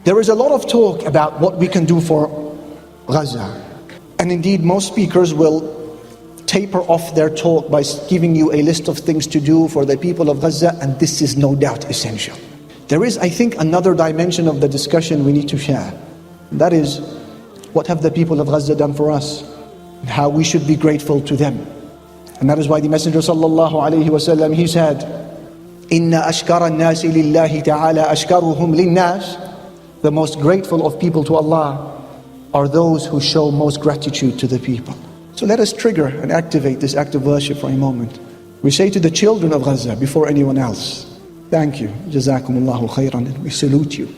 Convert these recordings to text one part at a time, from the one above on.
There is a lot of talk about what we can do for Gaza. And indeed, most speakers will taper off their talk by giving you a list of things to do for the people of Gaza, and this is no doubt essential. There is, I think, another dimension of the discussion we need to share. That is, what have the people of Gaza done for us, and how we should be grateful to them. And that is why the Messenger sallallahu alaihi wasallam, he said, "Inna ashkara an-nasi lillahi ta'ala ashkaruhum lin-nas." The most grateful of people to Allah are those who show most gratitude to the people. So let us trigger and activate this act of worship for a moment. We say to the children of Gaza before anyone else, thank you, Jazakumullahu khairan, and we salute you.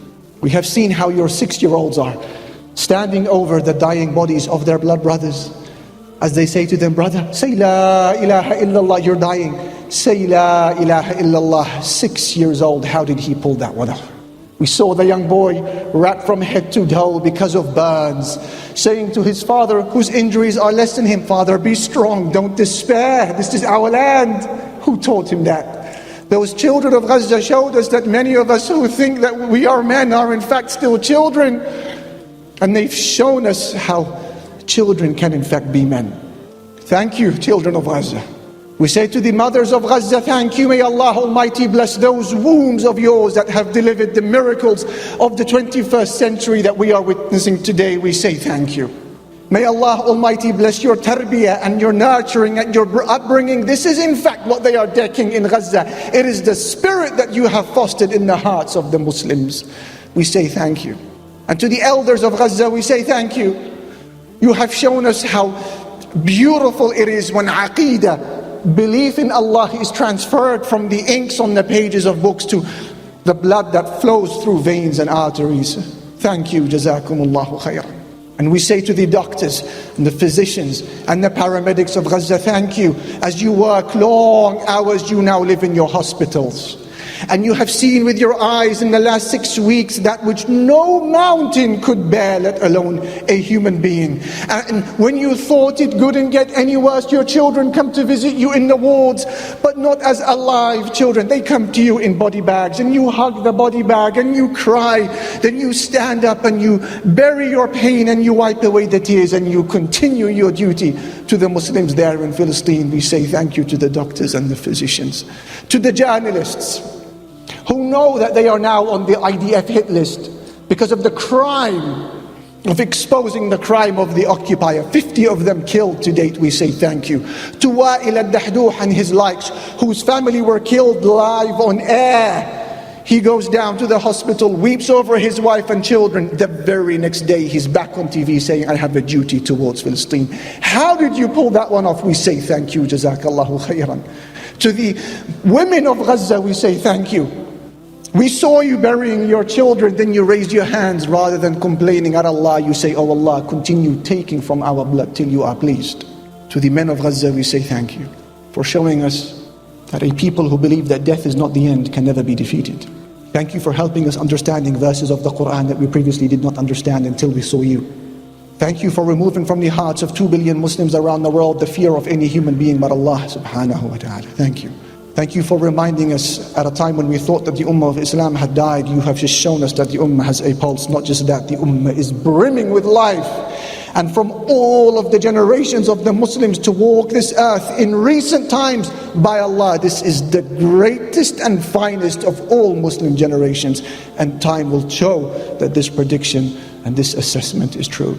We have seen how your 6-year-olds are standing over the dying bodies of their blood brothers. As they say to them, brother, say la ilaha illallah, you're dying. Say la ilaha illallah. 6 years old, how did he pull that one off? We saw the young boy wrapped from head to toe because of burns, saying to his father, whose injuries are less than him, Father, be strong, don't despair, this is our land. Who taught him that? Those children of Gaza showed us that many of us who think that we are men are in fact still children. And they've shown us how children can in fact be men. Thank you, children of Gaza. We say to the mothers of Gaza, thank you, may Allah Almighty bless those wombs of yours that have delivered the miracles of the 21st century that we are witnessing today. We say thank you. May Allah Almighty bless your tarbiyah and your nurturing and your upbringing. This is in fact what they are decking in Gaza. It is the spirit that you have fostered in the hearts of the Muslims. We say thank you. And to the elders of Gaza, we say thank you. You have shown us how beautiful it is when aqeedah, belief in Allah, is transferred from the inks on the pages of books to the blood that flows through veins and arteries. Thank you, Jazakumullahu khairan. And we say to the doctors and the physicians and the paramedics of Gaza, thank you. As you work long hours, you now live in your hospitals. And you have seen with your eyes in the last 6 weeks that which no mountain could bear, let alone a human being. And when you thought it couldn't get any worse, your children come to visit you in the wards, but not as alive children. They come to you in body bags, and you hug the body bag and you cry. Then you stand up and you bury your pain and you wipe away the tears and you continue your duty to the Muslims there in Palestine. We say thank you to the doctors and the physicians, to the journalists who know that they are now on the IDF hit list because of the crime of exposing the crime of the occupier. 50 of them killed to date. We say thank you. To Wa'il al-Dahdouh and his likes, whose family were killed live on air. He goes down to the hospital, weeps over his wife and children. The very next day he's back on TV saying, I have a duty towards Palestine. How did you pull that one off? We say thank you, Jazakallahu khairan. To the women of Gaza, we say thank you. We saw you burying your children, then you raised your hands rather than complaining at Allah. You say, oh Allah, continue taking from our blood till you are pleased. To the men of Gaza, we say thank you for showing us that a people who believe that death is not the end can never be defeated. Thank you for helping us understanding verses of the Quran that we previously did not understand until we saw you. Thank you for removing from the hearts of 2 billion Muslims around the world the fear of any human being but Allah subhanahu wa ta'ala. Thank you. Thank you for reminding us at a time when we thought that the Ummah of Islam had died. You have just shown us that the Ummah has a pulse. Not just that, the Ummah is brimming with life. And from all of the generations of the Muslims to walk this earth in recent times, by Allah, this is the greatest and finest of all Muslim generations. And time will show that this prediction and this assessment is true.